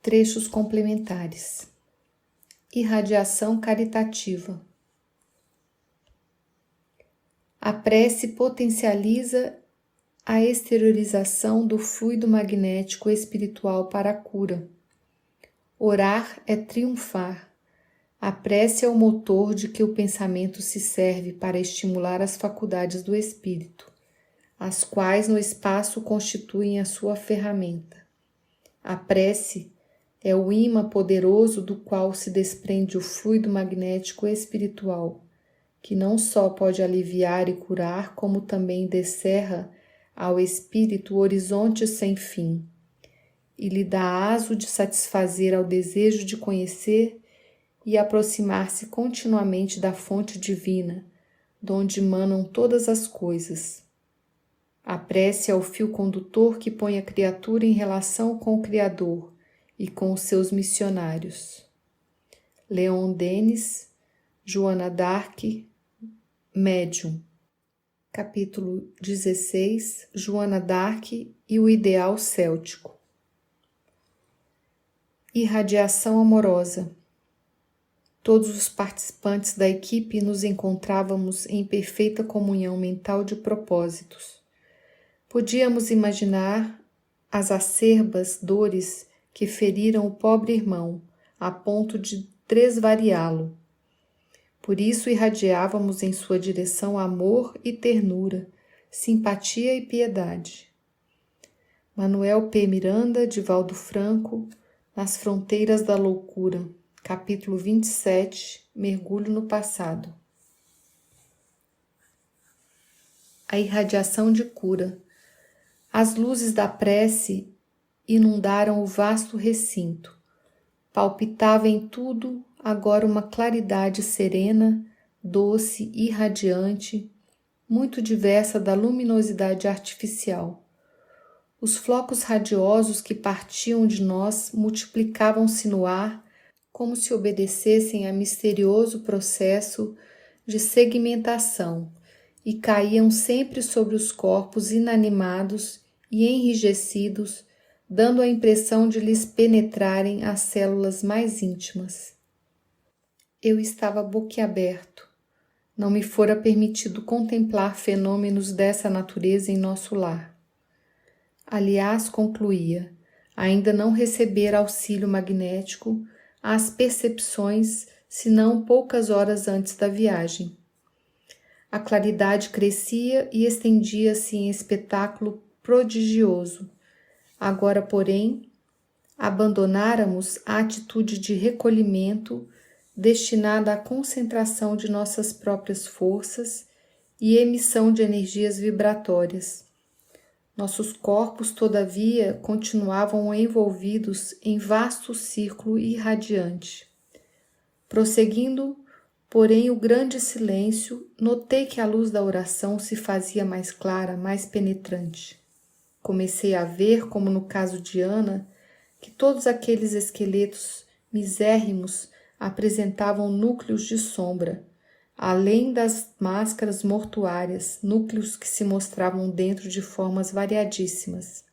Trechos complementares. Irradiação caritativa. A prece potencializa a exteriorização do fluido magnético espiritual para a cura. Orar é triunfar. A prece é o motor de que o pensamento se serve para estimular as faculdades do espírito, as quais no espaço constituem a sua ferramenta. A prece é o ímã poderoso do qual se desprende o fluido magnético espiritual, que não só pode aliviar e curar, como também descerra ao espírito horizontes sem fim, e lhe dá aso de satisfazer ao desejo de conhecer e aproximar-se continuamente da fonte divina, donde manam todas as coisas. A prece é o fio condutor que põe a criatura em relação com o Criador e com os seus missionários. Leon Denis, Joana d'Arc, Médium. Capítulo 16, Joana d'Arc e o ideal céltico. Irradiação amorosa. Todos os participantes da equipe nos encontrávamos em perfeita comunhão mental de propósitos. Podíamos imaginar as acerbas dores que feriram o pobre irmão, a ponto de tresvariá-lo. Por isso irradiávamos em sua direção amor e ternura, simpatia e piedade. Manuel P. Miranda, Divaldo Franco, Nas Fronteiras da Loucura, capítulo 27, Mergulho no Passado. A irradiação de cura. As luzes da prece inundaram o vasto recinto. Palpitava em tudo agora uma claridade serena, doce e radiante, muito diversa da luminosidade artificial. Os flocos radiosos que partiam de nós multiplicavam-se no ar como se obedecessem a misterioso processo de segmentação e caíam sempre sobre os corpos inanimados e enrijecidos, dando a impressão de lhes penetrarem as células mais íntimas. Eu estava boquiaberto. Não me fora permitido contemplar fenômenos dessa natureza em nosso lar. Aliás, concluía, ainda não receber auxílio magnético às percepções, senão poucas horas antes da viagem. A claridade crescia e estendia-se em espetáculo prodigioso. Agora, porém, abandonáramos a atitude de recolhimento destinada à concentração de nossas próprias forças e emissão de energias vibratórias. Nossos corpos, todavia, continuavam envolvidos em vasto círculo irradiante. Prosseguindo, porém, o grande silêncio, notei que a luz da oração se fazia mais clara, mais penetrante. Comecei a ver, como no caso de Ana, que todos aqueles esqueletos misérrimos apresentavam núcleos de sombra, além das máscaras mortuárias, núcleos que se mostravam dentro de formas variadíssimas.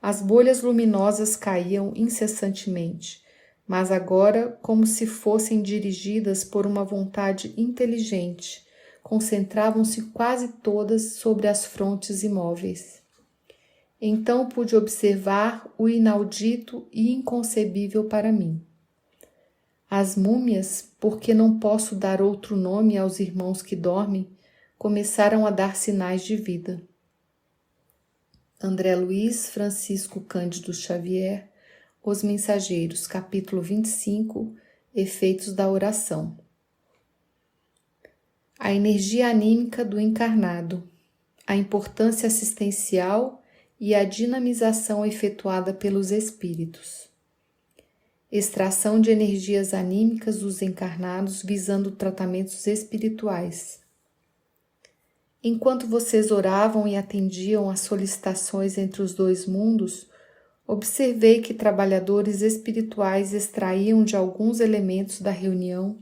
As bolhas luminosas caíam incessantemente, mas agora como se fossem dirigidas por uma vontade inteligente, concentravam-se quase todas sobre as frontes imóveis. Então pude observar o inaudito e inconcebível para mim. As múmias, porque não posso dar outro nome aos irmãos que dormem, começaram a dar sinais de vida. André Luiz Francisco Cândido Xavier, Os Mensageiros, capítulo 25, Efeitos da Oração. A energia anímica do encarnado, a importância assistencial e a dinamização efetuada pelos espíritos. Extração de energias anímicas dos encarnados visando tratamentos espirituais. Enquanto vocês oravam e atendiam às solicitações entre os dois mundos, observei que trabalhadores espirituais extraíam de alguns elementos da reunião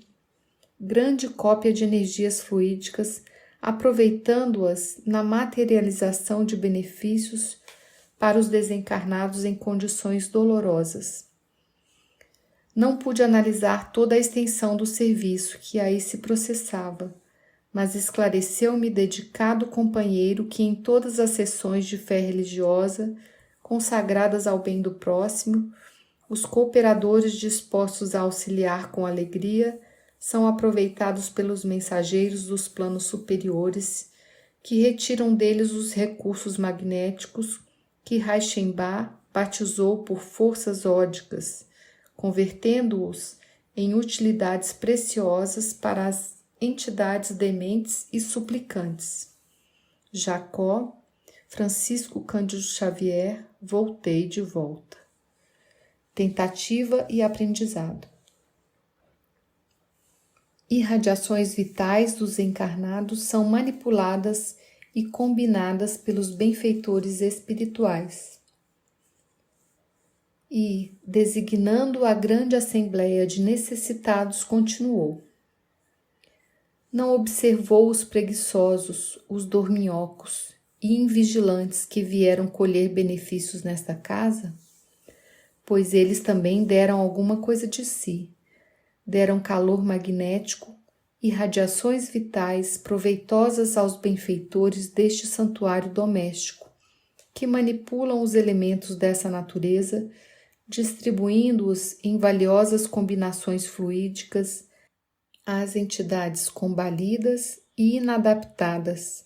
grande cópia de energias fluídicas, aproveitando-as na materialização de benefícios para os desencarnados em condições dolorosas. Não pude analisar toda a extensão do serviço que aí se processava, mas esclareceu-me dedicado companheiro que em todas as sessões de fé religiosa, consagradas ao bem do próximo, os cooperadores dispostos a auxiliar com alegria são aproveitados pelos mensageiros dos planos superiores, que retiram deles os recursos magnéticos que Reichenbach batizou por forças ódicas, convertendo-os em utilidades preciosas para as entidades dementes e suplicantes. Jacó, Francisco Cândido Xavier, voltei de volta. Tentativa e aprendizado. Irradiações vitais dos encarnados são manipuladas e combinadas pelos benfeitores espirituais. E, designando a grande assembleia de necessitados, continuou. Não observou os preguiçosos, os dorminhocos e invigilantes que vieram colher benefícios nesta casa? Pois eles também deram alguma coisa de si. Deram calor magnético e radiações vitais proveitosas aos benfeitores deste santuário doméstico, que manipulam os elementos dessa natureza, distribuindo-os em valiosas combinações fluídicas às entidades combalidas e inadaptadas.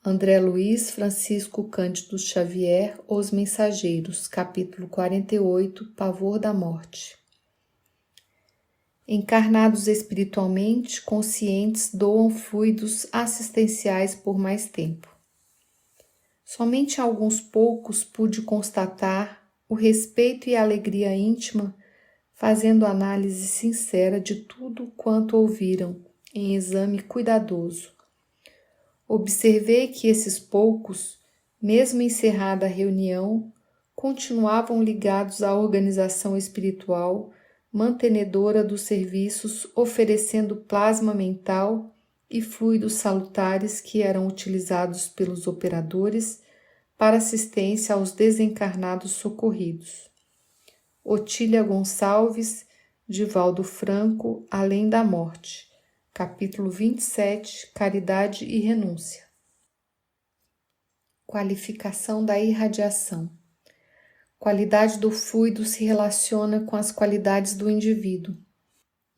André Luiz Francisco Cândido Xavier, Os Mensageiros, capítulo 48, Pavor da Morte. Encarnados espiritualmente, conscientes doam fluidos assistenciais por mais tempo. Somente alguns poucos pude constatar o respeito e a alegria íntima, fazendo análise sincera de tudo quanto ouviram, em exame cuidadoso. Observei que esses poucos, mesmo encerrada a reunião, continuavam ligados à organização espiritual, mantenedora dos serviços, oferecendo plasma mental e fluidos salutares que eram utilizados pelos operadores para assistência aos desencarnados socorridos. Otília Gonçalves, Divaldo Franco, Além da Morte, capítulo 27, Caridade e Renúncia. Qualificação da irradiação. Qualidade do fluido se relaciona com as qualidades do indivíduo.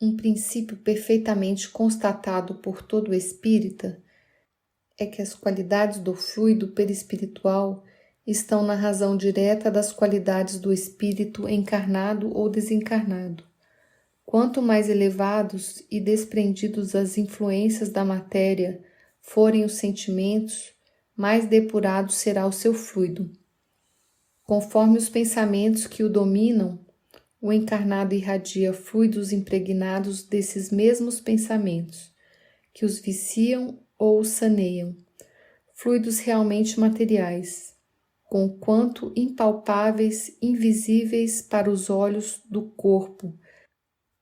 Um princípio perfeitamente constatado por todo espírita é que as qualidades do fluido perispiritual estão na razão direta das qualidades do espírito encarnado ou desencarnado. Quanto mais elevados e desprendidos das influências da matéria forem os sentimentos, mais depurado será o seu fluido. Conforme os pensamentos que o dominam, o encarnado irradia fluidos impregnados desses mesmos pensamentos, que os viciam ou os saneiam, fluidos realmente materiais, conquanto impalpáveis, invisíveis para os olhos do corpo,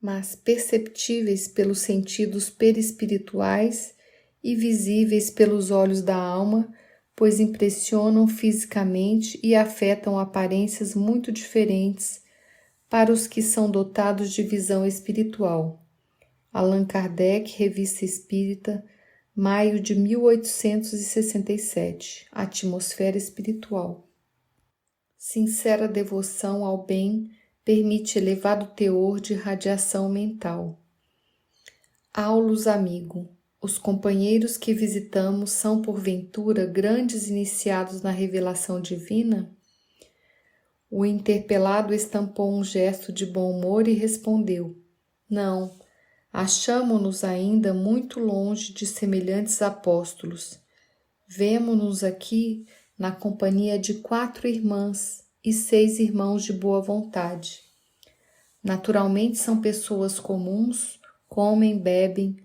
mas perceptíveis pelos sentidos perispirituais e visíveis pelos olhos da alma, pois impressionam fisicamente e afetam aparências muito diferentes para os que são dotados de visão espiritual. Allan Kardec, Revista Espírita, maio de 1867, Atmosfera Espiritual. Sincera devoção ao bem permite elevado teor de radiação mental. Aulus amigo, os companheiros que visitamos são porventura grandes iniciados na revelação divina? O interpelado estampou um gesto de bom humor e respondeu: não, achamo-nos ainda muito longe de semelhantes apóstolos. Vemo-nos aqui na companhia de 4 irmãs e 6 irmãos de boa vontade. Naturalmente são pessoas comuns, comem, bebem,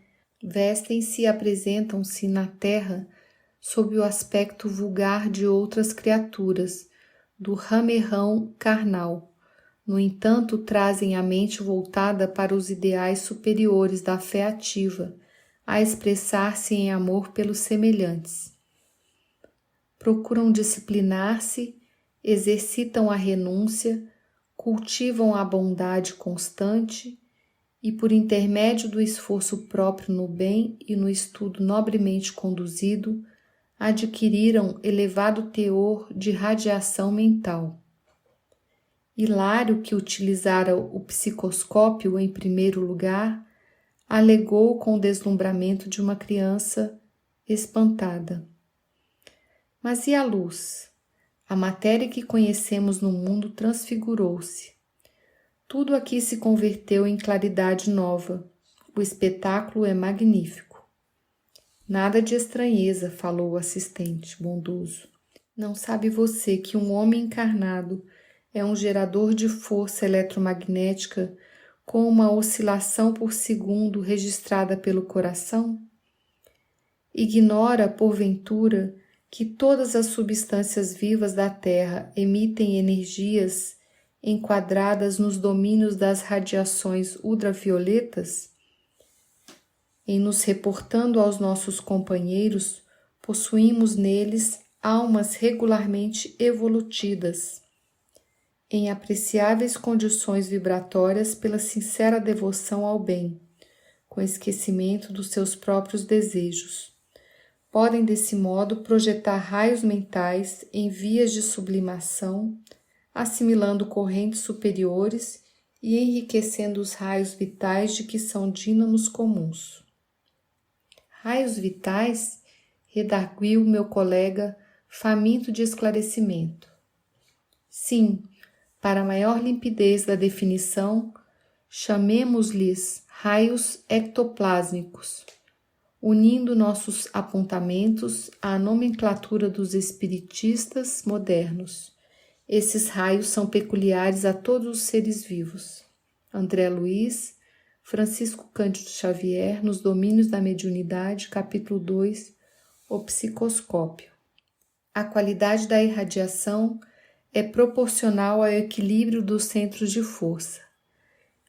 vestem-se e apresentam-se na terra sob o aspecto vulgar de outras criaturas, do ramerrão carnal. No entanto, trazem a mente voltada para os ideais superiores da fé ativa, a expressar-se em amor pelos semelhantes. Procuram disciplinar-se exercitam a renúncia, cultivam a bondade constante e, por intermédio do esforço próprio no bem e no estudo nobremente conduzido, adquiriram elevado teor de radiação mental. Hilário, que utilizara o psicoscópio em primeiro lugar, alegou com o deslumbramento de uma criança espantada: mas e a luz? A matéria que conhecemos no mundo transfigurou-se. Tudo aqui se converteu em claridade nova. O espetáculo é magnífico. Nada de estranheza, falou o assistente bondoso. Não sabe você que um homem encarnado é um gerador de força eletromagnética com uma oscilação por segundo registrada pelo coração? Ignora, porventura, que todas as substâncias vivas da Terra emitem energias enquadradas nos domínios das radiações ultravioletas? Em nos reportando aos nossos companheiros, possuímos neles almas regularmente evolutidas, em apreciáveis condições vibratórias pela sincera devoção ao bem, com esquecimento dos seus próprios desejos. Podem, desse modo, projetar raios mentais em vias de sublimação, assimilando correntes superiores e enriquecendo os raios vitais de que são dínamos comuns. Raios vitais? Redarguiu meu colega, faminto de esclarecimento. Sim, para maior limpidez da definição, chamemos-lhes raios ectoplásmicos, unindo nossos apontamentos à nomenclatura dos espiritistas modernos. Esses raios são peculiares a todos os seres vivos. André Luiz, Francisco Cândido Xavier, Nos Domínios da Mediunidade, capítulo 2, O Psicoscópio. A qualidade da irradiação é proporcional ao equilíbrio dos centros de força.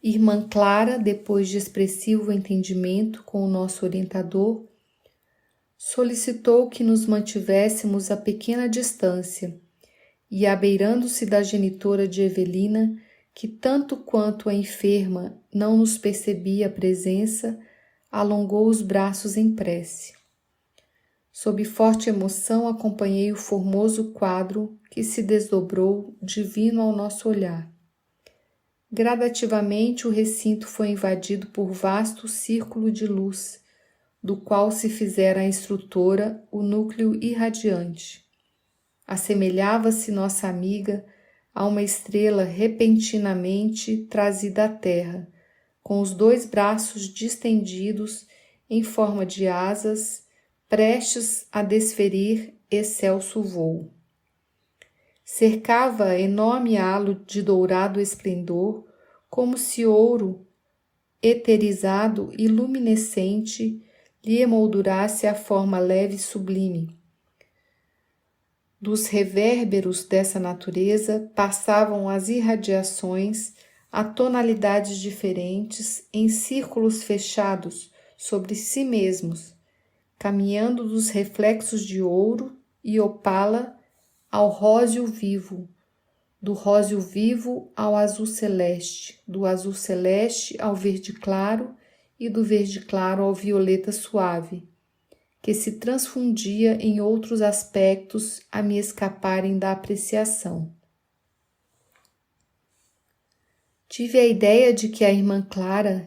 Irmã Clara, depois de expressivo entendimento com o nosso orientador, solicitou que nos mantivéssemos a pequena distância e, abeirando-se da genitora de Evelina, que tanto quanto a enferma não nos percebia a presença, alongou os braços em prece. Sob forte emoção, acompanhei o formoso quadro que se desdobrou, divino ao nosso olhar. Gradativamente o recinto foi invadido por vasto círculo de luz, do qual se fizera a instrutora o núcleo irradiante. Assemelhava-se nossa amiga a uma estrela repentinamente trazida à terra, com os 2 braços distendidos em forma de asas, prestes a desferir excelso vôo. Cercava enorme halo de dourado esplendor, como se ouro eterizado e luminescente lhe emoldurasse a forma leve e sublime. Dos revérberos dessa natureza passavam as irradiações a tonalidades diferentes em círculos fechados sobre si mesmos, caminhando dos reflexos de ouro e opala ao róseo vivo, do róseo vivo ao azul celeste, do azul celeste ao verde claro e do verde claro ao violeta suave, que se transfundia em outros aspectos a me escaparem da apreciação. Tive a ideia de que a irmã Clara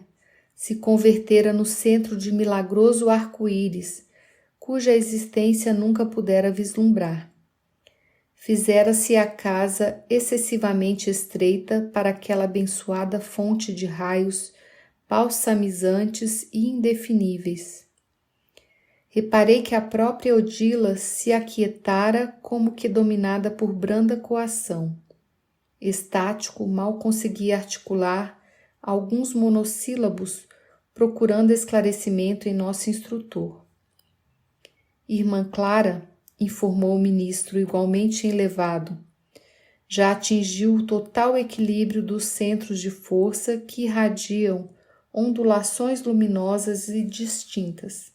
se convertera no centro de milagroso arco-íris, cuja existência nunca pudera vislumbrar. Fizera-se a casa excessivamente estreita para aquela abençoada fonte de raios balsamizantes e indefiníveis. Reparei que a própria Odila se aquietara como que dominada por branda coação. Estático, mal conseguia articular alguns monossílabos, procurando esclarecimento em nosso instrutor. Irmã Clara, informou o ministro, igualmente elevado, já atingiu o total equilíbrio dos centros de força que irradiam ondulações luminosas e distintas.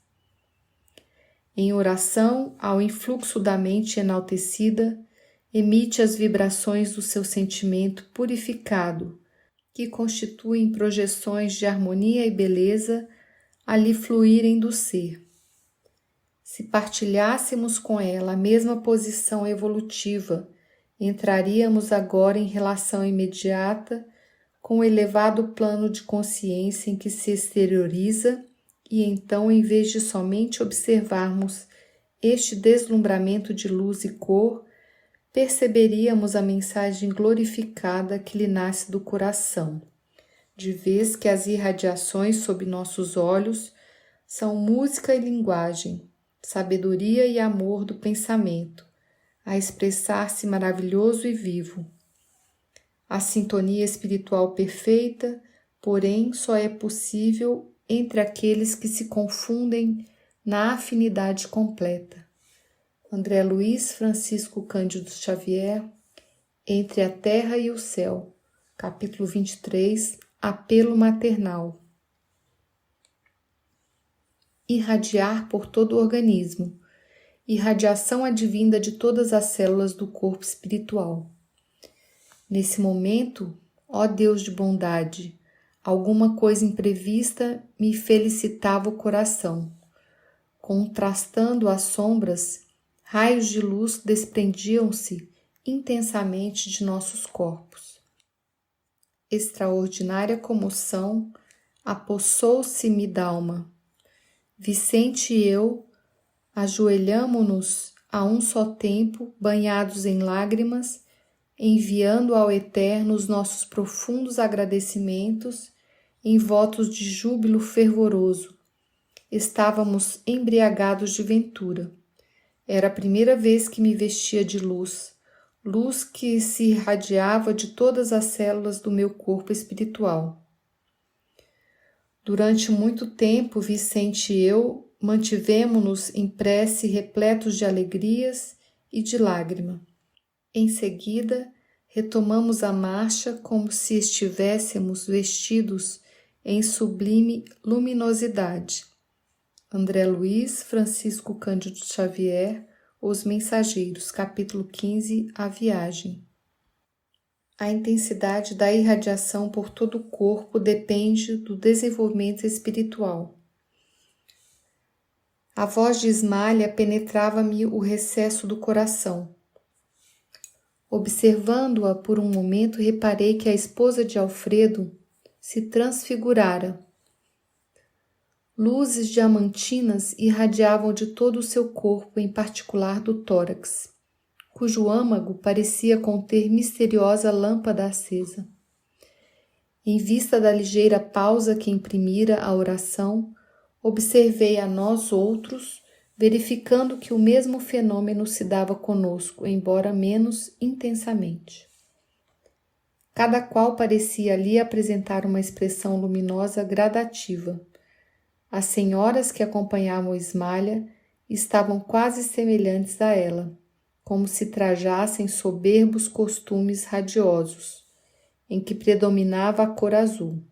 Em oração ao influxo da mente enaltecida, emite as vibrações do seu sentimento purificado, que constituem projeções de harmonia e beleza ali fluírem do ser. Se partilhássemos com ela a mesma posição evolutiva, entraríamos agora em relação imediata com o elevado plano de consciência em que se exterioriza e então, em vez de somente observarmos este deslumbramento de luz e cor, perceberíamos a mensagem glorificada que lhe nasce do coração, de vez que as irradiações sob nossos olhos são música e linguagem, sabedoria e amor do pensamento, a expressar-se maravilhoso e vivo. A sintonia espiritual perfeita, porém, só é possível entre aqueles que se confundem na afinidade completa. André Luiz Francisco Cândido Xavier, Entre a Terra e o Céu, capítulo 23, Apelo Maternal. Irradiar por todo o organismo, irradiação advinda de todas as células do corpo espiritual. Nesse momento, ó Deus de bondade, alguma coisa imprevista me felicitava o coração. Contrastando as sombras, raios de luz desprendiam-se intensamente de nossos corpos. Extraordinária comoção apossou-se-me d'alma. Vicente e eu ajoelhamo-nos a um só tempo, banhados em lágrimas, enviando ao Eterno os nossos profundos agradecimentos em votos de júbilo fervoroso. Estávamos embriagados de ventura. Era a primeira vez que me vestia de luz, luz que se irradiava de todas as células do meu corpo espiritual. Durante muito tempo, Vicente e eu mantivemo-nos em prece repletos de alegrias e de lágrima. Em seguida, retomamos a marcha como se estivéssemos vestidos em sublime luminosidade. André Luiz Francisco Cândido Xavier, Os Mensageiros, capítulo 15, A Viagem. A intensidade da irradiação por todo o corpo depende do desenvolvimento espiritual. A voz de Ismália penetrava-me o recesso do coração. Observando-a por um momento, reparei que a esposa de Alfredo se transfigurara. Luzes diamantinas irradiavam de todo o seu corpo, em particular do tórax, cujo âmago parecia conter misteriosa lâmpada acesa. Em vista da ligeira pausa que imprimira a oração, observei a nós outros, verificando que o mesmo fenômeno se dava conosco, embora menos intensamente. Cada qual parecia ali apresentar uma expressão luminosa gradativa. As senhoras que acompanhavam Ismália estavam quase semelhantes a ela, como se trajassem soberbos costumes radiosos, em que predominava a cor azul.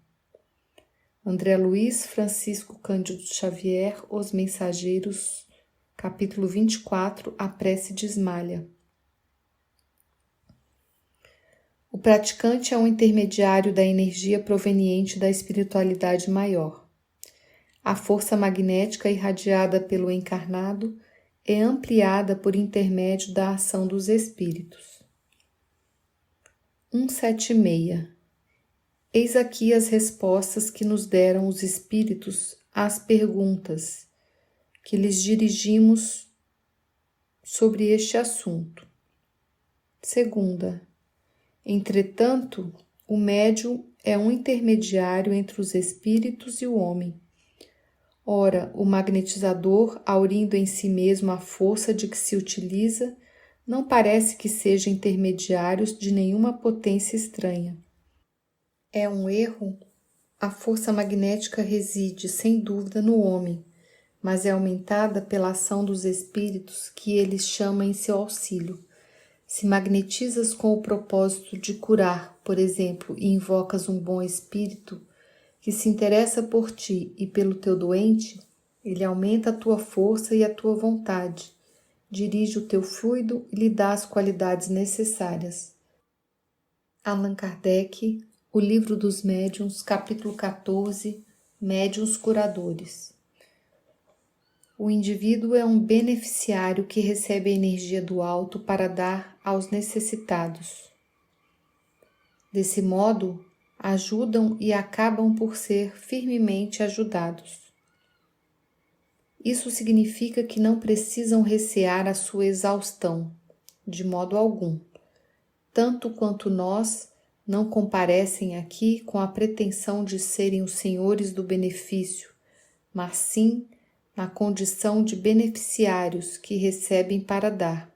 André Luiz Francisco Cândido Xavier, Os Mensageiros, capítulo 24, A Prece de Ismália. O praticante é um intermediário da energia proveniente da espiritualidade maior. A força magnética irradiada pelo encarnado é ampliada por intermédio da ação dos espíritos. 176. Eis aqui as respostas que nos deram os espíritos às perguntas que lhes dirigimos sobre este assunto. Segunda. Entretanto, o médium é um intermediário entre os espíritos e o homem. Ora, o magnetizador, aurindo em si mesmo a força de que se utiliza, não parece que seja intermediário de nenhuma potência estranha. É um erro. A força magnética reside, sem dúvida, no homem, mas é aumentada pela ação dos espíritos que ele chama em seu auxílio. Se magnetizas com o propósito de curar, por exemplo, e invocas um bom espírito que se interessa por ti e pelo teu doente, ele aumenta a tua força e a tua vontade, dirige o teu fluido e lhe dá as qualidades necessárias. Allan Kardec, O Livro dos Médiuns, capítulo 14, Médiuns Curadores. O indivíduo é um beneficiário que recebe a energia do alto para dar aos necessitados. Desse modo, ajudam e acabam por ser firmemente ajudados. Isso significa que não precisam recear a sua exaustão, de modo algum. Tanto quanto nós, não comparecem aqui com a pretensão de serem os senhores do benefício, mas sim na condição de beneficiários que recebem para dar.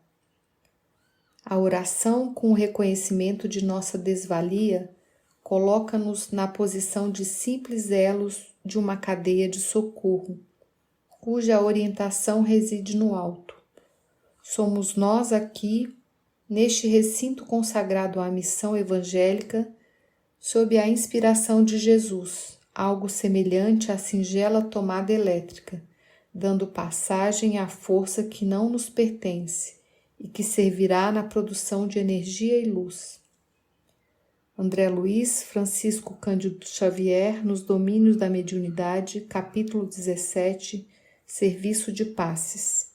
A oração, com o reconhecimento de nossa desvalia, coloca-nos na posição de simples elos de uma cadeia de socorro, cuja orientação reside no alto. Somos nós aqui, neste recinto consagrado à missão evangélica, sob a inspiração de Jesus, algo semelhante à singela tomada elétrica, dando passagem à força que não nos pertence e que servirá na produção de energia e luz. André Luiz Francisco Cândido Xavier, Nos Domínios da Mediunidade, capítulo 17, Serviço de Passes.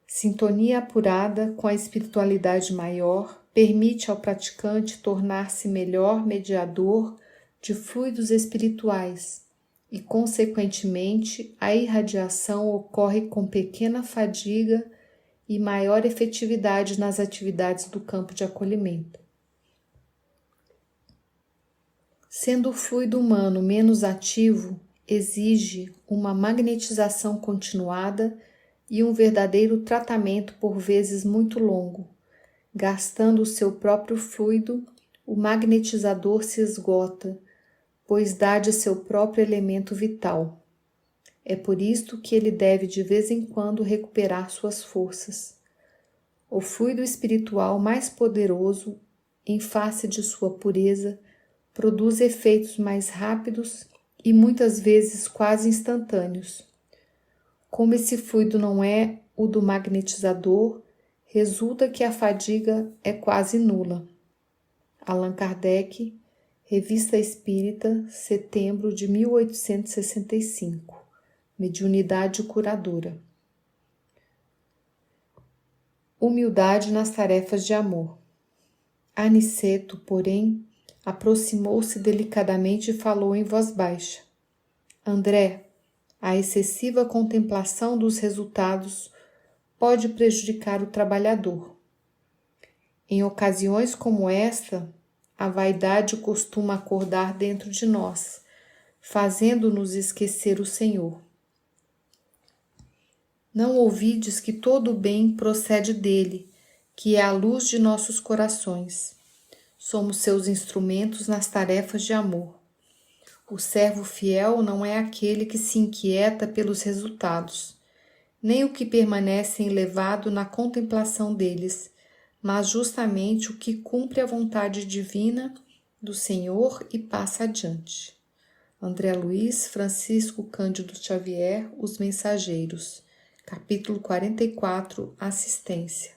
Sintonia apurada com a espiritualidade maior permite ao praticante tornar-se melhor mediador de fluidos espirituais e, consequentemente, a irradiação ocorre com pequena fadiga e maior efetividade nas atividades do campo de acolhimento. Sendo o fluido humano menos ativo, exige uma magnetização continuada e um verdadeiro tratamento por vezes muito longo. Gastando o seu próprio fluido, o magnetizador se esgota, pois dá de seu próprio elemento vital. É por isto que ele deve de vez em quando recuperar suas forças. O fluido espiritual mais poderoso, em face de sua pureza, produz efeitos mais rápidos e muitas vezes quase instantâneos. Como esse fluido não é o do magnetizador, resulta que a fadiga é quase nula. Allan Kardec, Revista Espírita, setembro de 1865. Mediunidade curadora. Humildade nas tarefas de amor. Aniceto, porém, aproximou-se delicadamente e falou em voz baixa. André, a excessiva contemplação dos resultados pode prejudicar o trabalhador. Em ocasiões como esta, a vaidade costuma acordar dentro de nós, fazendo-nos esquecer o Senhor. Não ouvides que todo o bem procede dele, que é a luz de nossos corações. Somos seus instrumentos nas tarefas de amor. O servo fiel não é aquele que se inquieta pelos resultados, nem o que permanece enlevado na contemplação deles, mas justamente o que cumpre a vontade divina do Senhor e passa adiante. André Luiz Francisco Cândido Xavier, Os Mensageiros, capítulo 44, Assistência.